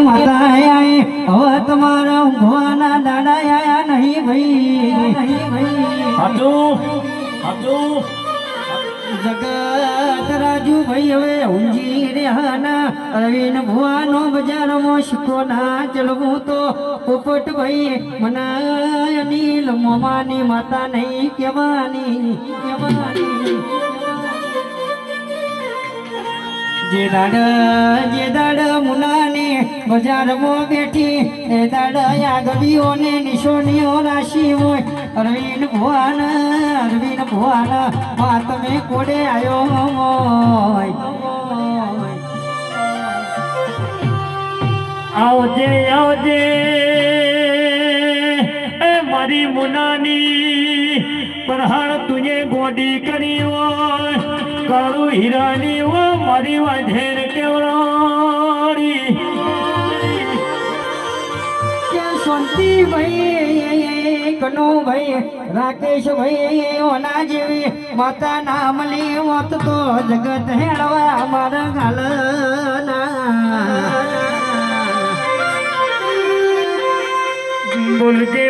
માતા આયા હવે તમારા ઊંઘવાના દાડા આયા નહીં ભાઈ જગત રાજુ ભાઈ હવે ઊંઝી રહ્યા અરવિંદ ભુવાનો બજારમાં શીખો ના ચલવું તો પોપટ ભાઈ મનાય અનિલ મોમાની માતા નહીં કહેવાની જે દાડ મુનાની બજારમાં બેઠી એ દાડ આગળીઓને નિશોનીઓ રાશી હોય અરવિંદ ભુવાન વાત તમે કોડે આવ્યો હોય આવજે એ મારી મુનાની પરહાર તુજે ગોડી કરી હોય કાળું હીરાની ઓ મારી વાઢેર કેવડાડી શાંતિ ભાઈ કનુ ભાઈ રાકેશ ભાઈ ઓના જેવી માતા ના મળી હોત તો જગત હેળવા મારા ગાલના બોલજે